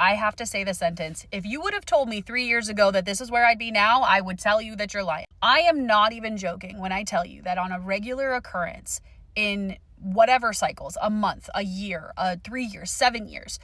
I have to say the sentence. If you would have told me 3 years ago that this is where I'd be now, I would tell you that you're lying. I am not even joking when I tell you that on a regular occurrence in whatever cycles, a month, a year, 3 years, 7 years,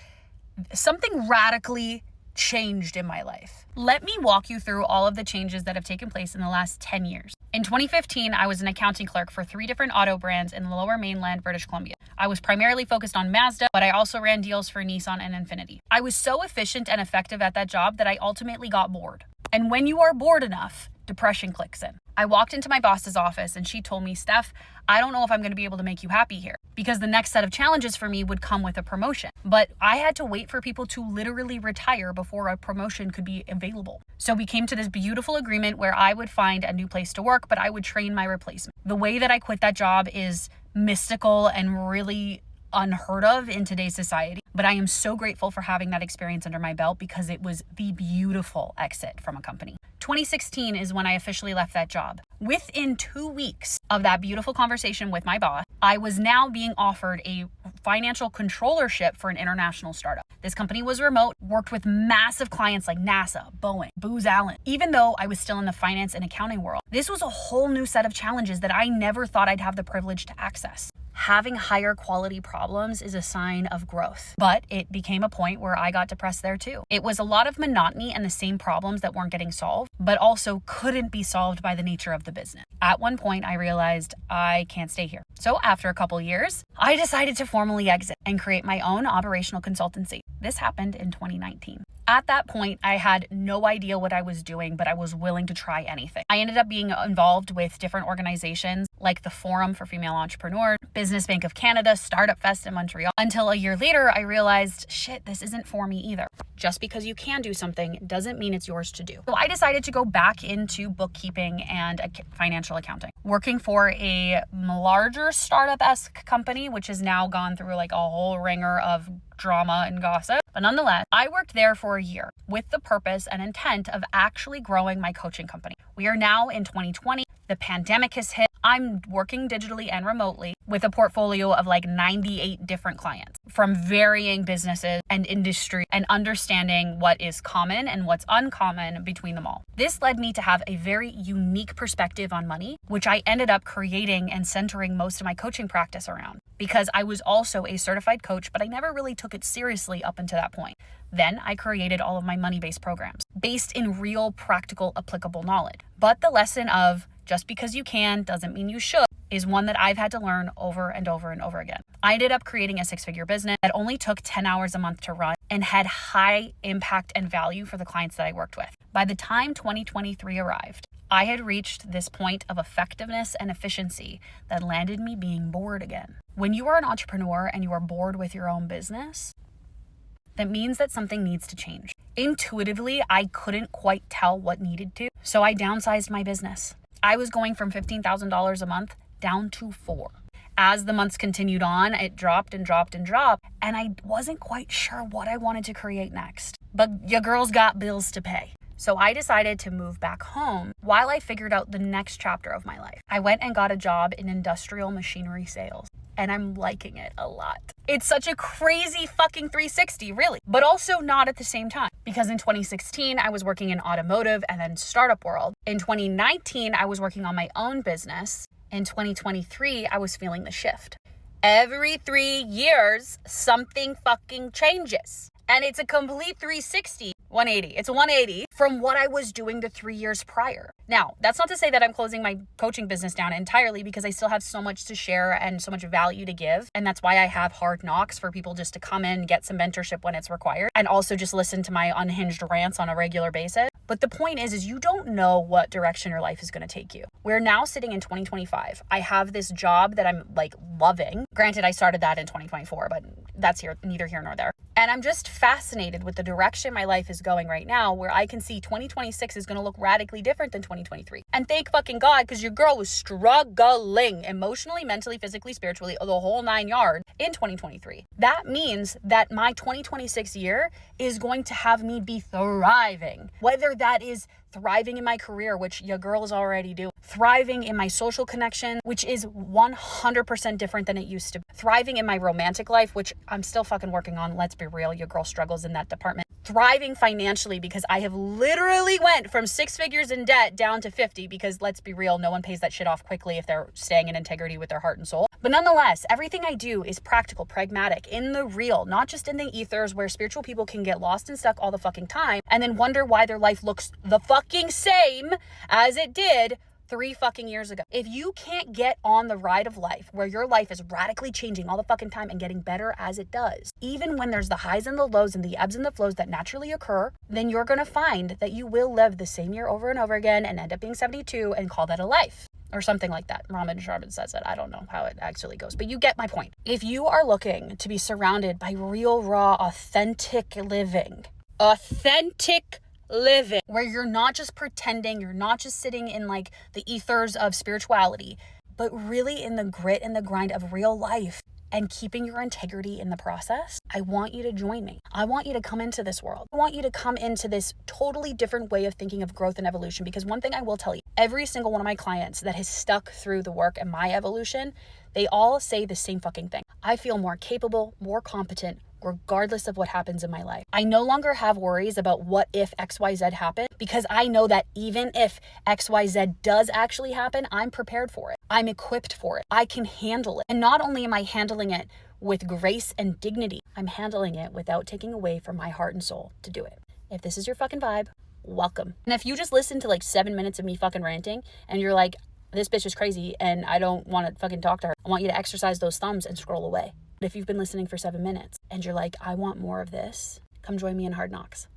something radically changed in my life. Let me walk you through all of the changes that have taken place in the last 10 years. In 2015, I was an accounting clerk for 3 different auto brands in the Lower Mainland, British Columbia. I was primarily focused on Mazda, but I also ran deals for Nissan and Infiniti. I was so efficient and effective at that job that I ultimately got bored. And when you are bored enough, depression clicks in. I walked into my boss's office and she told me, Steph, I don't know if I'm going to be able to make you happy here, because the next set of challenges for me would come with a promotion. But I had to wait for people to literally retire before a promotion could be available. So we came to this beautiful agreement where I would find a new place to work, but I would train my replacement. The way that I quit that job is mystical and really unheard of in today's society. But I am so grateful for having that experience under my belt because it was the beautiful exit from a company. 2016 is when I officially left that job. Within 2 weeks of that beautiful conversation with my boss, I was now being offered a financial controllership for an international startup. This company was remote, worked with massive clients like NASA, Boeing, Booz Allen. Even though I was still in the finance and accounting world, this was a whole new set of challenges that I never thought I'd have the privilege to access. Having higher quality problems is a sign of growth, but it became a point where I got depressed there too. It was a lot of monotony and the same problems that weren't getting solved, but also couldn't be solved by the nature of the business. At one point, I realized I can't stay here. So after a couple years, I decided to formally exit and create my own operational consultancy. This happened in 2019. At that point, I had no idea what I was doing, but I was willing to try anything. I ended up being involved with different organizations like the Forum for Female Entrepreneurs, Business Bank of Canada, Startup Fest in Montreal, until a year later, I realized, shit, this isn't for me either. Just because you can do something doesn't mean it's yours to do. So I decided to go back into bookkeeping and financial accounting, working for a larger startup-esque company, which has now gone through like a whole ringer of drama and gossip. But nonetheless, I worked there for a year with the purpose and intent of actually growing my coaching company. We are now in 2020. The pandemic has hit. I'm working digitally and remotely with a portfolio of like 98 different clients from varying businesses and industry, and understanding what is common and what's uncommon between them all. This led me to have a very unique perspective on money, which I ended up creating and centering most of my coaching practice around, because I was also a certified coach, but I never really took it seriously up until that point. Then I created all of my money-based programs based in real, practical, applicable knowledge. But the lesson of just because you can doesn't mean you should is one that I've had to learn over and over and over again. I ended up creating a 6-figure business that only took 10 hours a month to run and had high impact and value for the clients that I worked with. By the time 2023 arrived, I had reached this point of effectiveness and efficiency that landed me being bored again. When you are an entrepreneur and you are bored with your own business, that means that something needs to change. Intuitively, I couldn't quite tell what needed to, so I downsized my business. I was going from $15,000 a month down to $4,000. As the months continued on, it dropped and dropped and dropped, and I wasn't quite sure what I wanted to create next. But your girl's got bills to pay. So I decided to move back home while I figured out the next chapter of my life. I went and got a job in industrial machinery sales, and I'm liking it a lot. It's such a crazy fucking 360, really, but also not at the same time. Because in 2016, I was working in automotive and then startup world. In 2019, I was working on my own business. In 2023, I was feeling the shift. Every 3 years, something fucking changes. And it's a complete 360, 180. It's a 180 from what I was doing the 3 years prior. Now, that's not to say that I'm closing my coaching business down entirely, because I still have so much to share and so much value to give. And that's why I have Hard Knocks for people just to come in, get some mentorship when it's required, and also just listen to my unhinged rants on a regular basis. But the point is you don't know what direction your life is going to take you. We're now sitting in 2025. I have this job that I'm like loving. Granted, I started that in 2024, but that's neither here nor there. And I'm just fascinated with the direction my life is going right now, where I can see 2026 is going to look radically different than 2023. And thank fucking God, because your girl was struggling emotionally, mentally, physically, spiritually, the whole 9 yards in 2023. That means that my 2026 year is going to have me be thriving, whether that is thriving in my career, which your girl is already doing, thriving in my social connection, which is 100% different than it used to be, thriving in my romantic life, which I'm still fucking working on. Let's be real, your girl struggles in that department. thriving financially because I have literally went from 6 figures in debt down to 50, because let's be real, no one pays that shit off quickly if they're staying in integrity with their heart and soul. But nonetheless, everything I do is practical, pragmatic, in the real, not just in the ethers where spiritual people can get lost and stuck all the fucking time and then wonder why their life looks the fucking same as it did 3 fucking years ago. If you can't get on the ride of life where your life is radically changing all the fucking time and getting better as it does, even when there's the highs and the lows and the ebbs and the flows that naturally occur, then you're going to find that you will live the same year over and over again and end up being 72 and call that a life. Or something like that. Raman Sharman says it. I don't know how it actually goes, but you get my point. If you are looking to be surrounded by real, raw, authentic living, where you're not just pretending, you're not just sitting in like the ethers of spirituality, but really in the grit and the grind of real life and keeping your integrity in the process, I want you to join me. I want you to come into this world. I want you to come into this totally different way of thinking of growth and evolution, because one thing I will tell you, every single one of my clients that has stuck through the work and my evolution, they all say the same fucking thing. I feel more capable, more competent, regardless of what happens in my life. I no longer have worries about what if XYZ happened, because I know that even if XYZ does actually happen, I'm prepared for it. I'm equipped for it. I can handle it. And not only am I handling it with grace and dignity, I'm handling it without taking away from my heart and soul to do it. If this is your fucking vibe, welcome. And if you just listen to like 7 minutes of me fucking ranting and you're like, this bitch is crazy and I don't want to fucking talk to her, I want you to exercise those thumbs and scroll away. If you've been listening for 7 minutes and you're like, I want more of this, come join me in Hard Knocks.